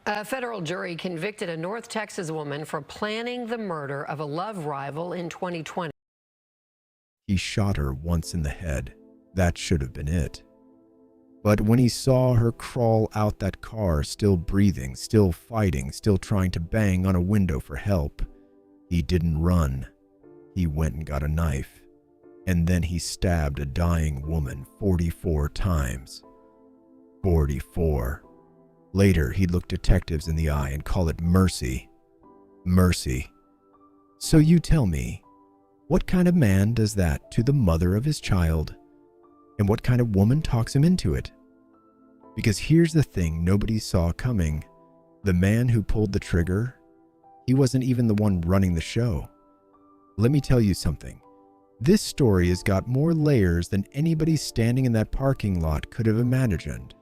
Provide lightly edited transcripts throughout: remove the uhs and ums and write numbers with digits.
A federal jury convicted a North Texas woman for planning the murder of a love rival in 2020. He shot her once in the head. That should have been it. But when he saw her crawl out that car, still breathing, still fighting, still trying to bang on a window for help, he didn't run. He went and got a knife. And then he stabbed a dying woman 44 times. 44. Later, he'd look detectives in the eye and call it mercy. Mercy. So you tell me, what kind of man does that to the mother of his child? And what kind of woman talks him into it? Because here's the thing nobody saw coming. The man who pulled the trigger, he wasn't even the one running the show. Let me tell you something. This story has got more layers than anybody standing in that parking lot could have imagined.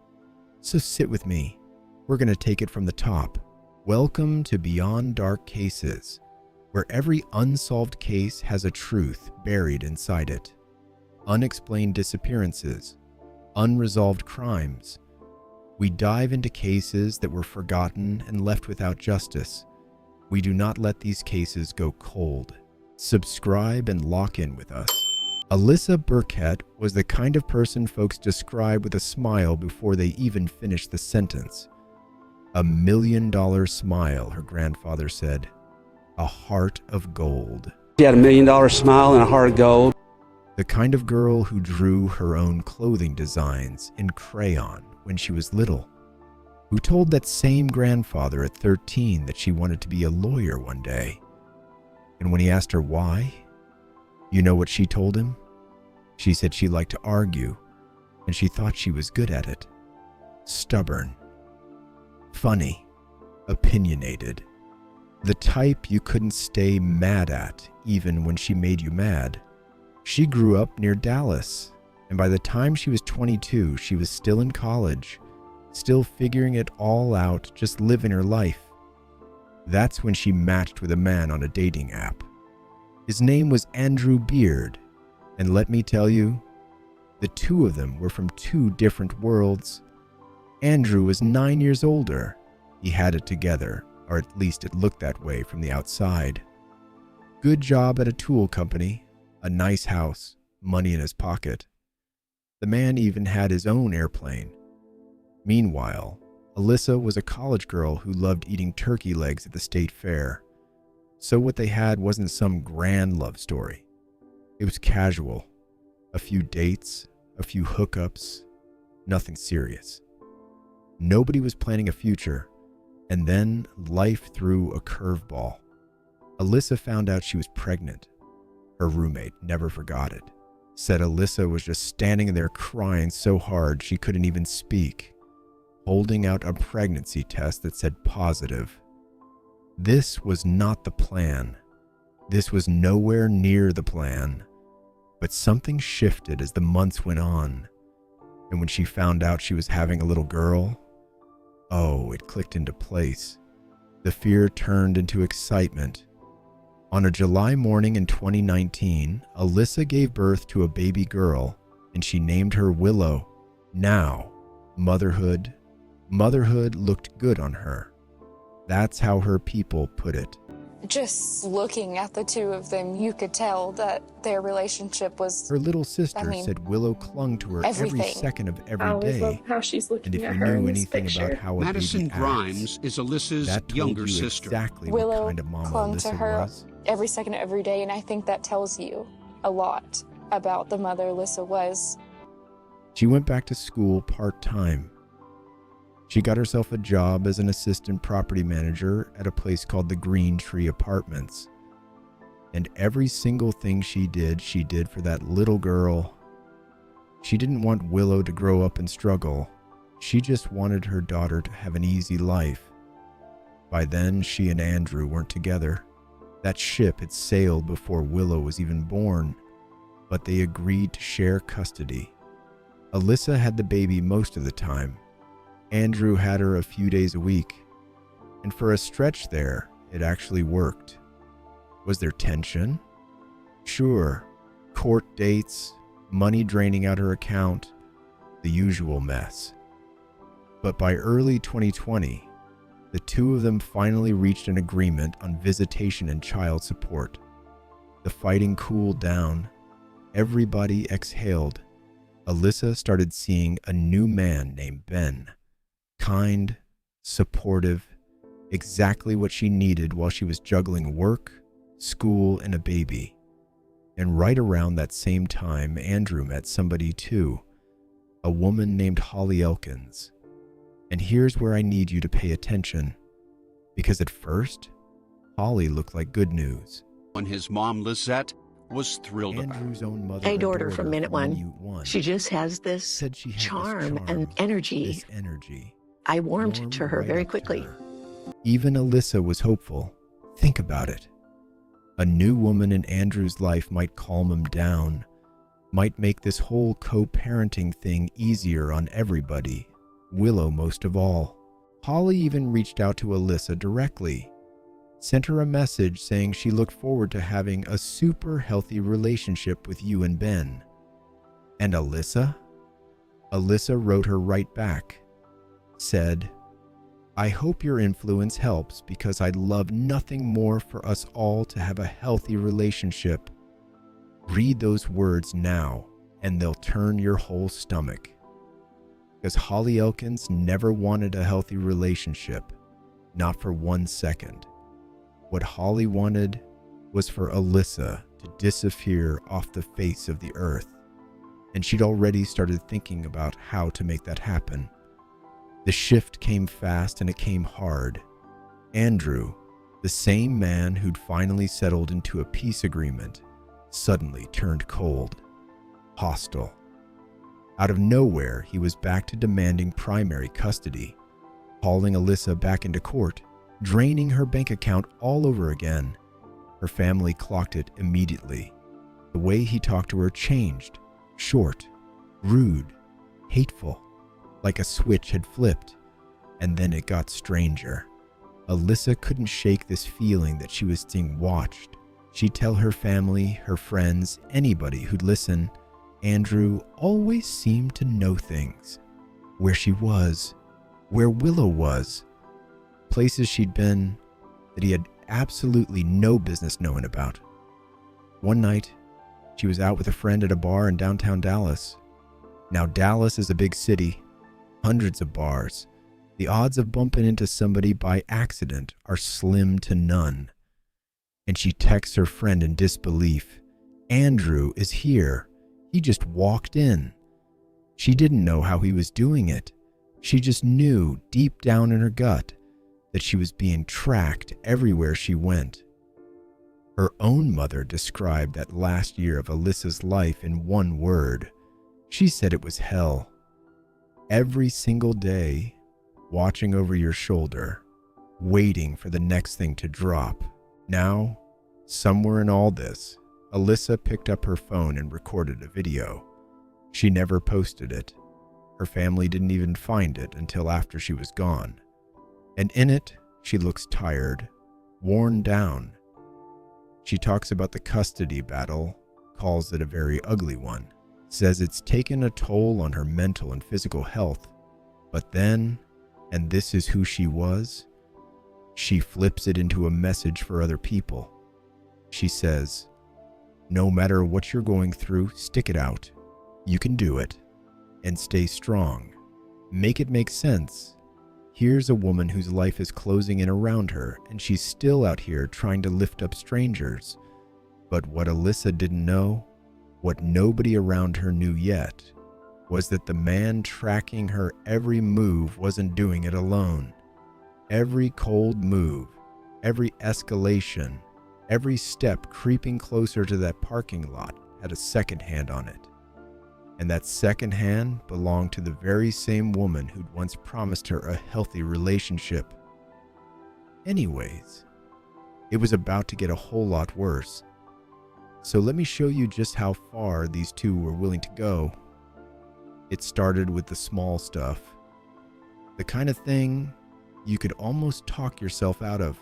So sit with me. We're going to take it from the top. Welcome to Beyond Dark Cases, where every unsolved case has a truth buried inside it. Unexplained disappearances, unresolved crimes. We dive into cases that were forgotten and left without justice. We do not let these cases go cold. Subscribe and lock in with us. Alyssa Burkett was the kind of person folks describe with a smile before they even finish the sentence. $1 million smile, her grandfather said. A heart of gold. She had $1 million smile and a heart of gold. The kind of girl who drew her own clothing designs in crayon when she was little. Who told that same grandfather at 13 that she wanted to be a lawyer one day. And when he asked her why, you know what she told him? She said she liked to argue, and she thought she was good at it. Stubborn. Funny. Opinionated. The type you couldn't stay mad at, even when she made you mad. She grew up near Dallas, and by the time she was 22, she was still in college, still figuring it all out, just living her life. That's when she matched with a man on a dating app. His name was Andrewbeard, and let me tell you, the two of them were from two different worlds. Andrew was 9 years older. He had it together, or at least it looked that way from the outside. Good job at a tool company, a nice house, money in his pocket. The man even had his own airplane. Meanwhile, Alyssa was a college girl who loved eating turkey legs at the state fair. So what they had wasn't some grand love story. It was casual. A few dates, a few hookups, nothing serious. Nobody was planning a future, and then life threw a curveball. Alyssa found out she was pregnant. Her roommate never forgot it. Said Alyssa was just standing there crying so hard she couldn't even speak, holding out a pregnancy test that said positive. This was not the plan. This was nowhere near the plan. But something shifted as the months went on. And when she found out she was having a little girl, oh, it clicked into place. The fear turned into excitement. On a July morning in 2019, Alyssa gave birth to a baby girl, and she named her Willow. Now, motherhood looked good on her. That's how her people put it. Just looking at the two of them, you could tell that their relationship was... Her little sister said Willow clung to her every second of every day. Love how she's looking and if at you her knew in this anything picture. about how a Madison baby Grimes acts, is Alyssa's that told younger you sister. exactly Willow what kind of mama clung to Alyssa her was. every second of every day, and I think that tells you a lot about the mother Alyssa was. She went back to school part-time. She got herself a job as an assistant property manager at a place called the Green Tree Apartments. And every single thing she did for that little girl. She didn't want Willow to grow up and struggle. She just wanted her daughter to have an easy life. By then, she and Andrew weren't together. That ship had sailed before Willow was even born, but they agreed to share custody. Alyssa had the baby most of the time. Andrew had her a few days a week. And for a stretch there, it actually worked. Was there tension? Sure. Court dates, money draining out her account, the usual mess. But by early 2020, The two of them finally reached an agreement on visitation and child support. The fighting cooled down. Everybody exhaled. Alyssa started seeing a new man named Ben. Kind, supportive, exactly what she needed while she was juggling work, school, and a baby. And right around that same time, Andrew met somebody too, a woman named Holly Elkins. And here's where I need you to pay attention, because at first, Holly looked like good news. When his mom, Lizette, was thrilled about it. Andrew's own mother, I adored her from minute one. She just has this said she had charm this and energy. This energy. I warmed to her right very up to quickly. her. Even Alyssa was hopeful. Think about it. A new woman in Andrew's life might calm him down, might make this whole co-parenting thing easier on everybody, Willow most of all. Holly even reached out to Alyssa directly, sent her a message saying she looked forward to having a super healthy relationship with you and Ben. And Alyssa? Alyssa wrote her right back, said, I hope your influence helps because I'd love nothing more for us all to have a healthy relationship. Read those words now and they'll turn your whole stomach. Because Holly Elkins never wanted a healthy relationship, not for 1 second. What Holly wanted was for Alyssa to disappear off the face of the earth, and she'd already started thinking about how to make that happen. The shift came fast and it came hard. Andrew, the same man who'd finally settled into a peace agreement, suddenly turned cold, hostile. Out of nowhere, he was back to demanding primary custody, hauling Alyssa back into court, draining her bank account all over again. Her family clocked it immediately. The way he talked to her changed, short, rude, hateful, like a switch had flipped, and then it got stranger. Alyssa couldn't shake this feeling that she was being watched. She'd tell her family, her friends, anybody who'd listen, Andrew always seemed to know things. Where she was, where Willow was, places she'd been that he had absolutely no business knowing about. One night, she was out with a friend at a bar in downtown Dallas. Now Dallas is a big city, hundreds of bars. The odds of bumping into somebody by accident are slim to none. And she texts her friend in disbelief, Andrew is here. He just walked in. She didn't know how he was doing it. She just knew deep down in her gut that she was being tracked everywhere she went. Her own mother described that last year of Alyssa's life in one word. She said it was hell. Every single day, watching over your shoulder, waiting for the next thing to drop. Now, somewhere in all this, Alyssa picked up her phone and recorded a video. She never posted it. Her family didn't even find it until after she was gone. And in it, she looks tired, worn down. She talks about the custody battle, calls it a very ugly one, says it's taken a toll on her mental and physical health. But then, and this is who she was, she flips it into a message for other people. She says, no matter what you're going through, stick it out. You can do it. And stay strong. Make it make sense. Here's a woman whose life is closing in around her, and she's still out here trying to lift up strangers. But what Alyssa didn't know, what nobody around her knew yet, was that the man tracking her every move wasn't doing it alone. Every cold move, every escalation, every step creeping closer to that parking lot had a second hand on it. And that second hand belonged to the very same woman who'd once promised her a healthy relationship. Anyways, it was about to get a whole lot worse. So let me show you just how far these two were willing to go. It started with the small stuff. The kind of thing you could almost talk yourself out of.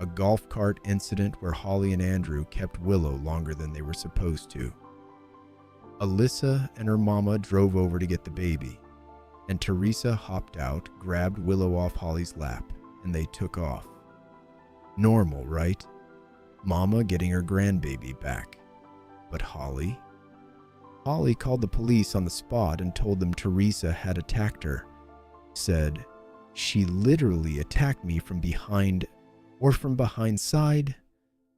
A golf cart incident where Holly and Andrew kept Willow longer than they were supposed to. Alyssa and her mama drove over to get the baby, and Teresa hopped out, grabbed Willow off Holly's lap, and they took off. Normal, right? Mama getting her grandbaby back. But Holly? Holly called the police on the spot and told them Teresa had attacked her. Said, "She literally attacked me from behind, or from behind side.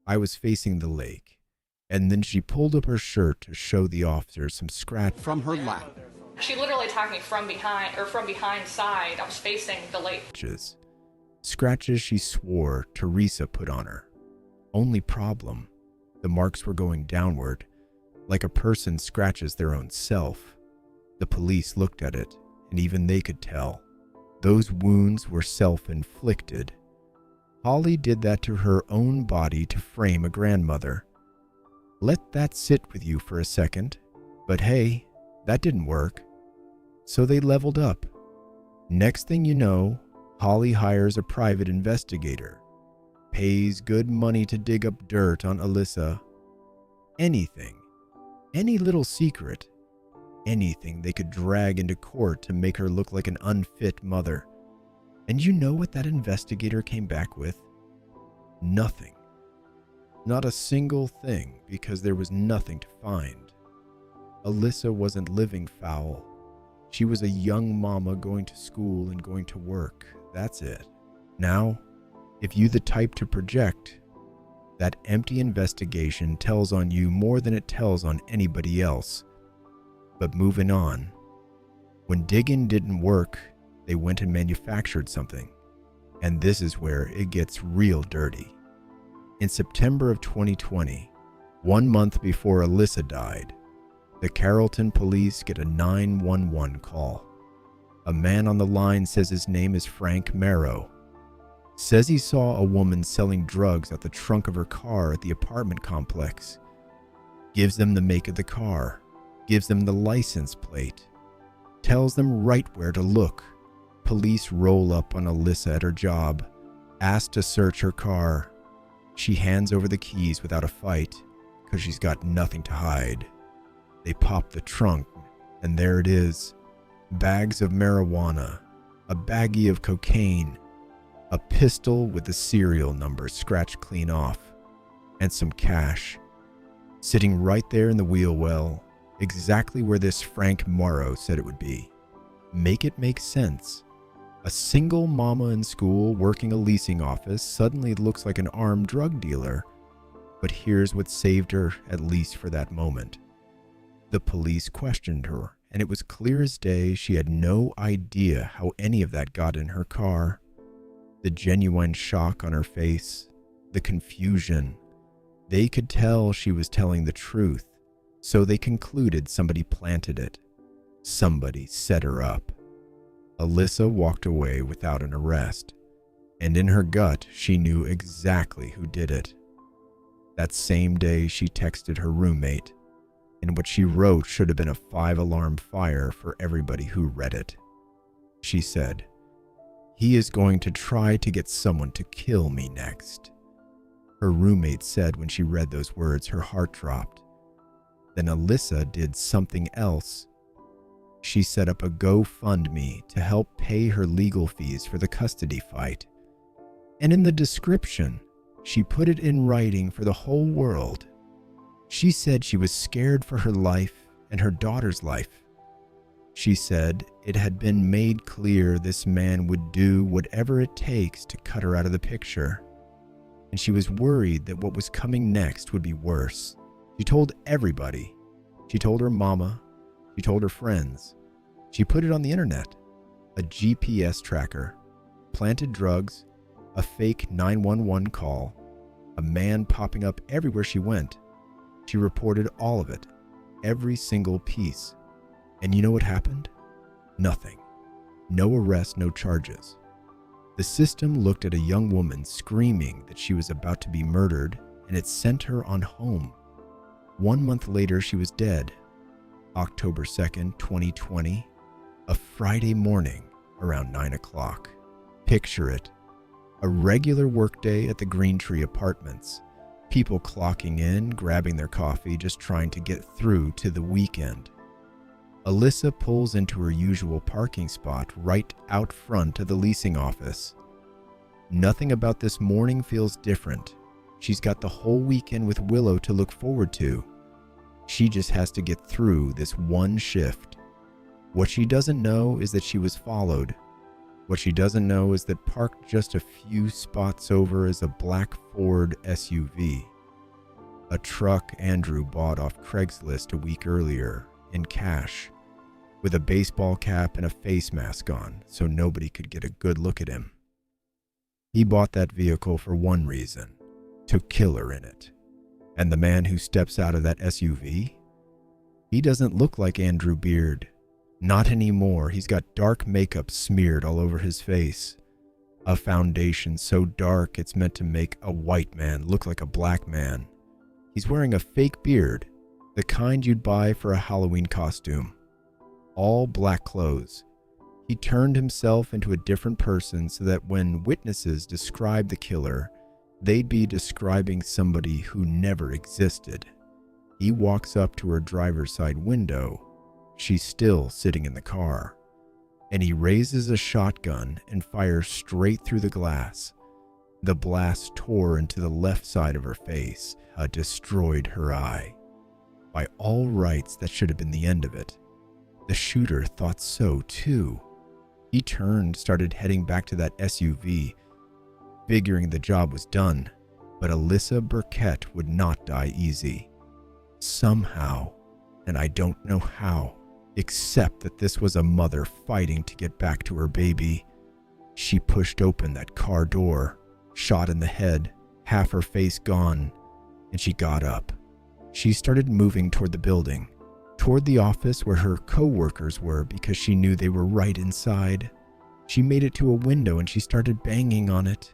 I was facing the lake." And then she pulled up her shirt to show the officers some scratch from her lap. She literally attacked me from behind side. I was facing the lake. Scratches she swore Teresa put on her. Only problem, the marks were going downward, like a person scratches their own self. The police looked at it, and even they could tell. Those wounds were self-inflicted. Holly did that to her own body to frame a grandmother. Let that sit with you for a second. But hey, that didn't work. So they leveled up. Next thing you know, Holly hires a private investigator, pays good money to dig up dirt on Alyssa. Anything, any little secret, anything they could drag into court to make her look like an unfit mother. And you know what that investigator came back with? Nothing. Not a single thing, because there was nothing to find. Alyssa wasn't living foul. She was a young mama going to school and going to work. That's it. Now, if you the type to project, that empty investigation tells on you more than it tells on anybody else. But moving on, when digging didn't work, they went and manufactured something. And this is where it gets real dirty. In September of 2020, 1 month before Alyssa died, the Carrollton police get a 911 call. A man on the line says his name is Frank Marrow. Says he saw a woman selling drugs out the trunk of her car at the apartment complex. Gives them the make of the car, gives them the license plate, tells them right where to look. Police roll up on Alyssa at her job, ask to search her car. She hands over the keys without a fight, because she's got nothing to hide. They pop the trunk, and there it is. Bags of marijuana, a baggie of cocaine, a pistol with the serial number scratched clean off, and some cash. Sitting right there in the wheel well, exactly where this Frank Morrow said it would be. Make it make sense. A single mama in school working a leasing office suddenly looks like an armed drug dealer. But here's what saved her, at least for that moment. The police questioned her, and it was clear as day she had no idea how any of that got in her car. The genuine shock on her face, the confusion. They could tell she was telling the truth, so they concluded somebody planted it. Somebody set her up. Alyssa walked away without an arrest, and in her gut, she knew exactly who did it. That same day, she texted her roommate, and what she wrote should have been a 5-alarm fire for everybody who read it. She said, "He is going to try to get someone to kill me next." Her roommate said when she read those words, her heart dropped. Then Alyssa did something else. She set up a GoFundMe to help pay her legal fees for the custody fight. And in the description, she put it in writing for the whole world. She said she was scared for her life and her daughter's life. She said it had been made clear this man would do whatever it takes to cut her out of the picture. And she was worried that what was coming next would be worse. She told everybody. She told her mama. She told her friends. She put it on the internet. A GPS tracker, planted drugs, a fake 911 call, a man popping up everywhere she went. She reported all of it, every single piece. And you know what happened? Nothing. No arrest, no charges. The system looked at a young woman screaming that she was about to be murdered, and it sent her on home. 1 month later, she was dead. October 2nd, 2020, a Friday morning around 9 o'clock. Picture it. A regular workday at the Green Tree Apartments. People clocking in, grabbing their coffee, just trying to get through to the weekend. Alyssa pulls into her usual parking spot right out front of the leasing office. Nothing about this morning feels different. She's got the whole weekend with Willow to look forward to. She just has to get through this one shift. What she doesn't know is that she was followed. What she doesn't know is that parked just a few spots over is a black Ford SUV. A truck Andrew bought off Craigslist a week earlier in cash, with a baseball cap and a face mask on so nobody could get a good look at him. He bought that vehicle for one reason, to kill her in it. And the man who steps out of that SUV? He doesn't look like Andrew Beard. Not anymore. He's got dark makeup smeared all over his face. A foundation so dark it's meant to make a white man look like a black man. He's wearing a fake beard, the kind you'd buy for a Halloween costume. All black clothes. He turned himself into a different person so that when witnesses describe the killer, they'd be describing somebody who never existed. He walks up to her driver's side window. She's still sitting in the car. And he raises a shotgun and fires straight through the glass. The blast tore into the left side of her face, destroyed her eye. By all rights, that should have been the end of it. The shooter thought so too. He turned, started heading back to that SUV, figuring the job was done. But Alyssa Burkett would not die easy. Somehow, and I don't know how, except that this was a mother fighting to get back to her baby. She pushed open that car door, shot in the head, half her face gone, and she got up. She started moving toward the building, toward the office where her co-workers were because she knew they were right inside. She made it to a window and she started banging on it.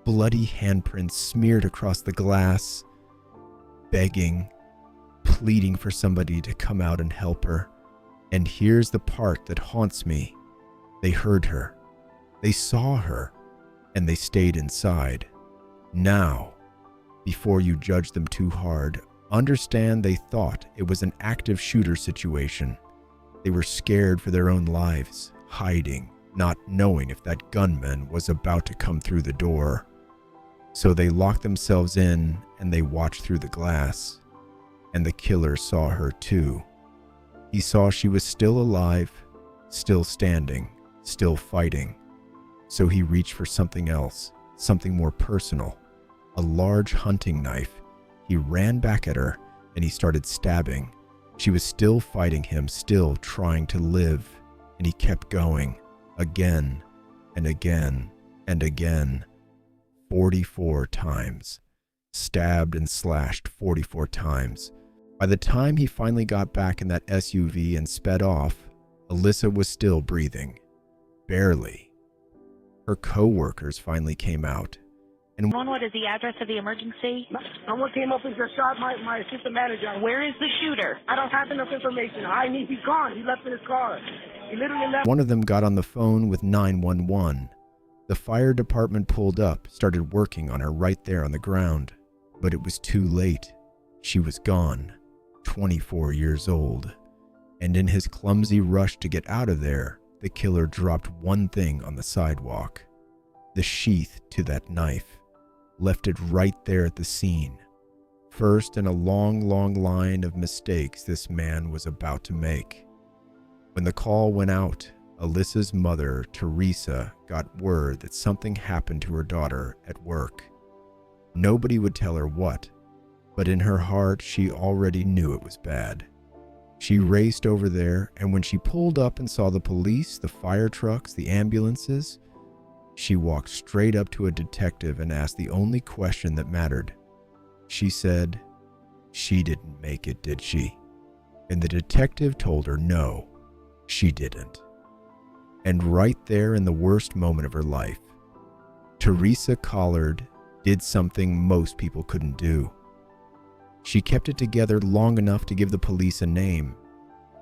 Bloody handprints smeared across the glass, begging, pleading for somebody to come out and help her. And here's the part that haunts me. They heard her. They saw her. And they stayed inside. Now, before you judge them too hard, understand they thought it was an active shooter situation. They were scared for their own lives, hiding, not knowing if that gunman was about to come through the door. So they locked themselves in and they watched through the glass. And the killer saw her too. He saw she was still alive, still standing, still fighting. So he reached for something else, something more personal, a large hunting knife. He ran back at her and he started stabbing. She was still fighting him, still trying to live, and he kept going, again and again and again. 44 times. Stabbed and slashed 44 times. By the time he finally got back in that SUV and sped off, Alyssa was still breathing. Barely. Her co-workers finally came out. And What is the address of the emergency? Someone came up and just shot my assistant manager. Where is the shooter? I don't have enough information. He's gone. He left in his car. He literally left. One of them got on the phone with 911. The fire department pulled up, started working on her right there on the ground. But it was too late. She was gone, 24 years old. And in his clumsy rush to get out of there, the killer dropped one thing on the sidewalk. The sheath to that knife. Left it right there at the scene. First in a long, long line of mistakes this man was about to make. When the call went out, Alyssa's mother, Teresa, got word that something happened to her daughter at work. Nobody would tell her what, but in her heart she already knew it was bad. She raced over there, and when she pulled up and saw the police, the fire trucks, the ambulances, she walked straight up to a detective and asked the only question that mattered. She said, "She didn't make it, did she?" And the detective told her no, she didn't. And right there in the worst moment of her life, Teresa Collard did something most people couldn't do. She kept it together long enough to give the police a name.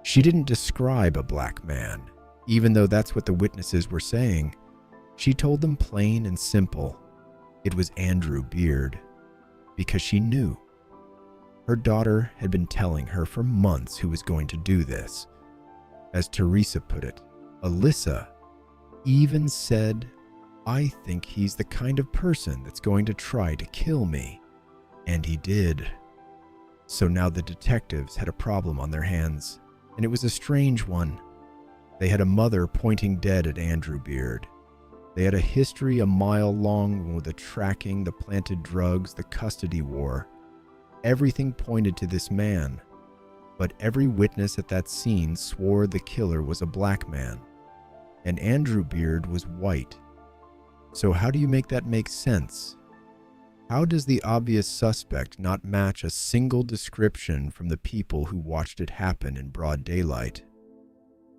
She didn't describe a black man, even though that's what the witnesses were saying. She told them plain and simple, it was Andrew Beard, because she knew. Her daughter had been telling her for months who was going to do this, As Teresa put it, Alyssa even said, "I think he's the kind of person that's going to try to kill me." And he did. So now the detectives had a problem on their hands, and it was a strange one. They had a mother pointing dead at Andrew Beard. They had a history a mile long with the tracking, the planted drugs, the custody war. Everything pointed to this man, but every witness at that scene swore the killer was a black man, and Andrew Beard was white. So how do you make that make sense? How does the obvious suspect not match a single description from the people who watched it happen in broad daylight?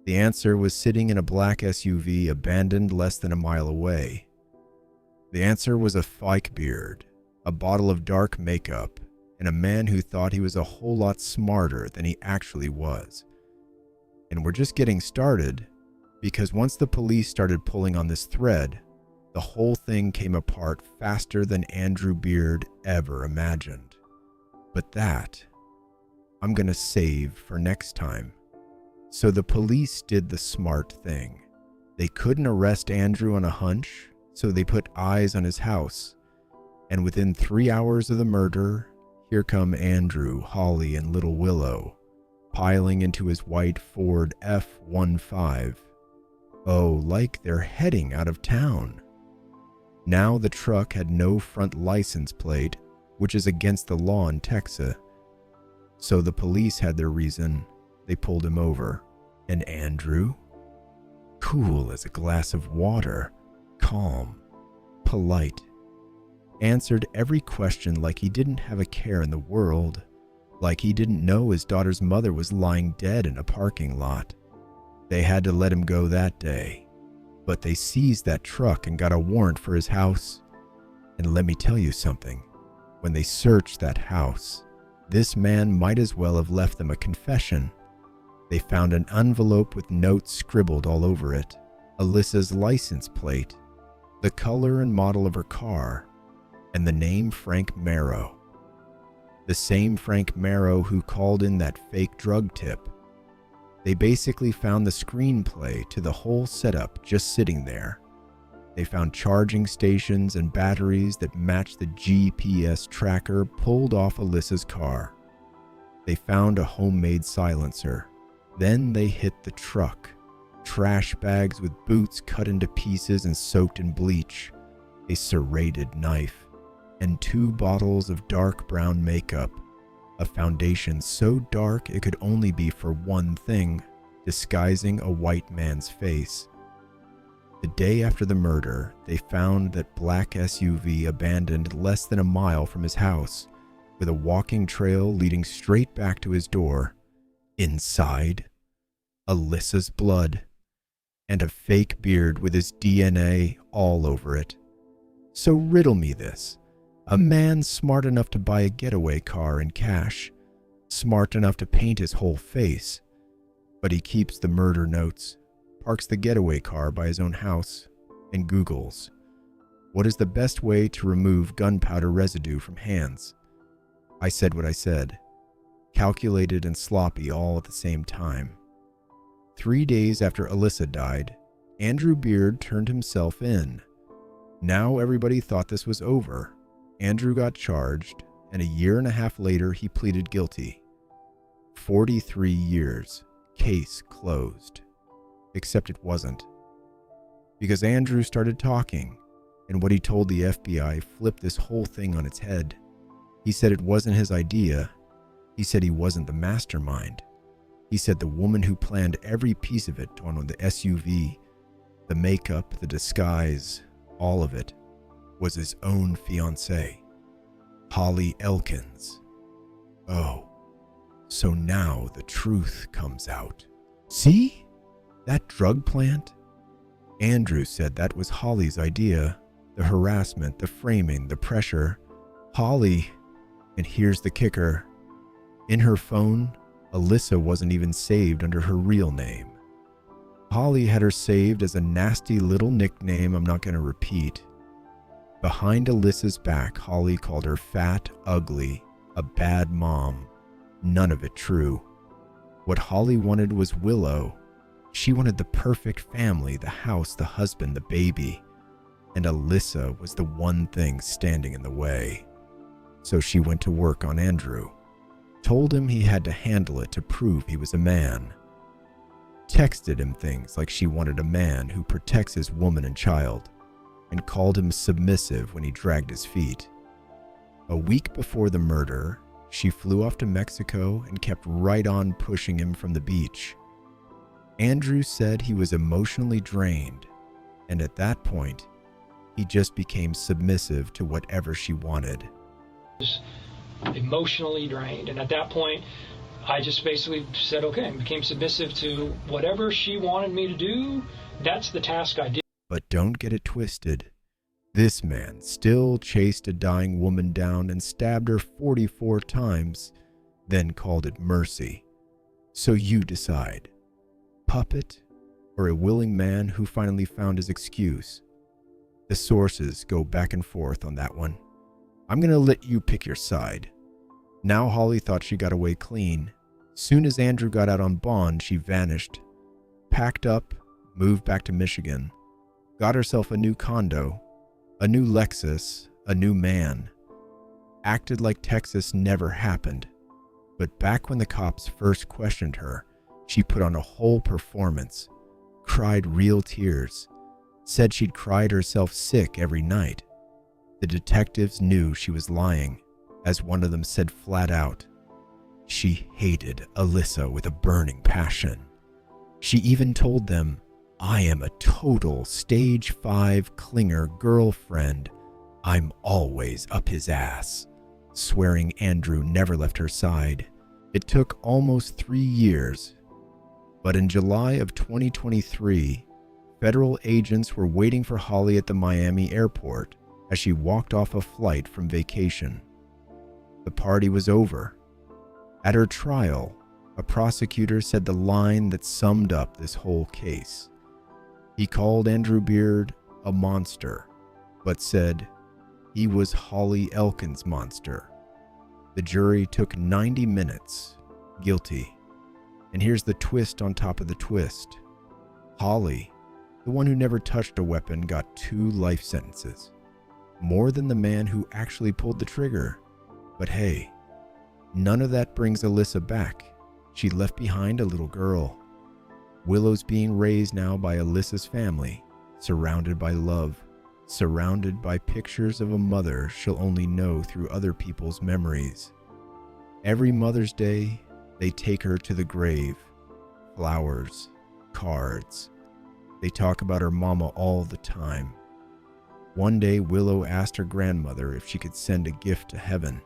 The answer was sitting in a black SUV abandoned less than a mile away. The answer was a fake beard, a bottle of dark makeup, and a man who thought he was a whole lot smarter than he actually was. And we're just getting started, because once the police started pulling on this thread, the whole thing came apart faster than Andrew Beard ever imagined. But that, I'm going to save for next time. So the police did the smart thing. They couldn't arrest Andrew on a hunch, so they put eyes on his house. And within 3 hours of the murder, here come Andrew, Holly, and little Willow, piling into his white Ford F-15. Oh, like they're heading out of town. Now the truck had no front license plate, which is against the law in Texas. So the police had their reason. They pulled him over. And Andrew? Cool as a glass of water, calm, polite, answered every question like he didn't have a care in the world, like he didn't know his daughter's mother was lying dead in a parking lot. They had to let him go that day, but they seized that truck and got a warrant for his house. And let me tell you something, when they searched that house, this man might as well have left them a confession. They found an envelope with notes scribbled all over it, Alyssa's license plate, the color and model of her car, and the name Frank Marrow. The same Frank Marrow who called in that fake drug tip. They basically found the screenplay to the whole setup just sitting there. They found charging stations and batteries that matched the GPS tracker pulled off Alyssa's car. They found a homemade silencer. Then they hit the truck. Trash bags with boots cut into pieces and soaked in bleach, a serrated knife, and 2 bottles of dark brown makeup, a foundation so dark it could only be for one thing, disguising a white man's face. The day after the murder, they found that black SUV abandoned less than a mile from his house, with a walking trail leading straight back to his door. Inside, Alyssa's blood, and a fake beard with his DNA all over it. So riddle me this. A man smart enough to buy a getaway car in cash, smart enough to paint his whole face, but he keeps the murder notes, parks the getaway car by his own house, and Googles, what is the best way to remove gunpowder residue from hands? I said what I said. Calculated and sloppy all at the same time. 3 days after Alyssa died, Andrew Beard turned himself in. Now everybody thought this was over. Andrew got charged, and a year and a half later he pleaded guilty. 43 years, case closed. Except it wasn't. Because Andrew started talking, and what he told the FBI flipped this whole thing on its head. He said it wasn't his idea. He said he wasn't the mastermind. He said the woman who planned every piece of it on the SUV, the makeup, the disguise, all of it, was his own fiancée, Holly Elkins. Oh, so now the truth comes out. See? That drug plant? Andrew said that was Holly's idea. The harassment, the framing, the pressure. Holly, and here's the kicker. In her phone, Alyssa wasn't even saved under her real name. Holly had her saved as a nasty little nickname I'm not going to repeat. Behind Alyssa's back, Holly called her fat, ugly, a bad mom. None of it true. What Holly wanted was Willow, She wanted the perfect family, the house, the husband, the baby. And Alyssa was the one thing standing in the way. So she went to work on Andrew, told him he had to handle it to prove he was a man. Texted him things like she wanted a man who protects his woman and child, and called him submissive when he dragged his feet. A week before the murder, she flew off to Mexico and kept right on pushing him from the beach. Andrew said he was emotionally drained, and at that point, he just became submissive to whatever she wanted. Emotionally drained, and at that point, I just basically said, okay, and became submissive to whatever she wanted me to do. That's the task I did. But don't get it twisted. This man still chased a dying woman down and stabbed her 44 times, then called it mercy. So you decide. Puppet, or a willing man who finally found his excuse? The sources go back and forth on that one. I'm going to let you pick your side. Now Holly thought she got away clean. Soon as Andrew got out on bond, she vanished. Packed up, moved back to Michigan. Got herself a new condo, a new Lexus, a new man. Acted like Texas never happened. But back when the cops first questioned her, she put on a whole performance, cried real tears, said she'd cried herself sick every night. The detectives knew she was lying, as one of them said flat out. She hated Alyssa with a burning passion. She even told them, "I am a total stage 5 clinger girlfriend. I'm always up his ass," swearing Andrew never left her side. It took almost 3 years. But in July of 2023, federal agents were waiting for Holly at the Miami airport as she walked off a flight from vacation. The party was over. At her trial, a prosecutor said the line that summed up this whole case. He called Andrew Beard a monster, but said he was Holly Elkins' monster. The jury took 90 minutes, guilty. And here's the twist on top of the twist. Holly, the one who never touched a weapon, got 2 life sentences. More than the man who actually pulled the trigger. But hey, none of that brings Alyssa back. She left behind a little girl. Willow's being raised now by Alyssa's family, surrounded by love, surrounded by pictures of a mother she'll only know through other people's memories. Every Mother's Day, they take her to the grave. Flowers, cards. They talk about her mama all the time. One day, Willow asked her grandmother if she could send a gift to heaven.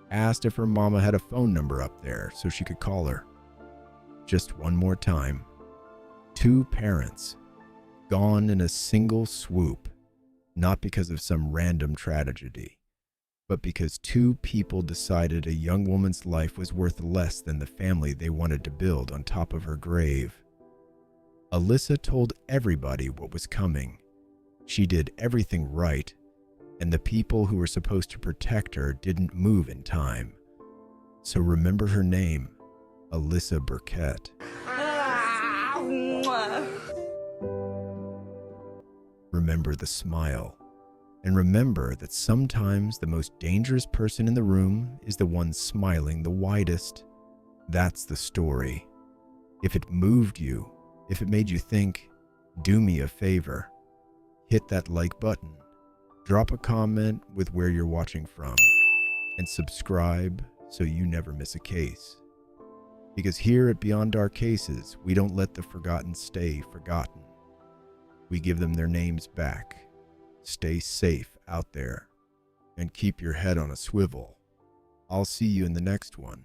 Asked if her mama had a phone number up there so she could call her. Just one more time. 2 parents, gone in a single swoop, not because of some random tragedy, but because 2 people decided a young woman's life was worth less than the family they wanted to build on top of her grave. Alyssa told everybody what was coming. She did everything right, and the people who were supposed to protect her didn't move in time. So remember her name, Alyssa Burkett. Remember the smile. And remember that sometimes the most dangerous person in the room is the one smiling the widest. That's the story. If it moved you, if it made you think, do me a favor. Hit that like button. Drop a comment with where you're watching from. And subscribe so you never miss a case. Because here at Beyond Dark Cases, we don't let the forgotten stay forgotten. We give them their names back. Stay safe out there and keep your head on a swivel. I'll see you in the next one.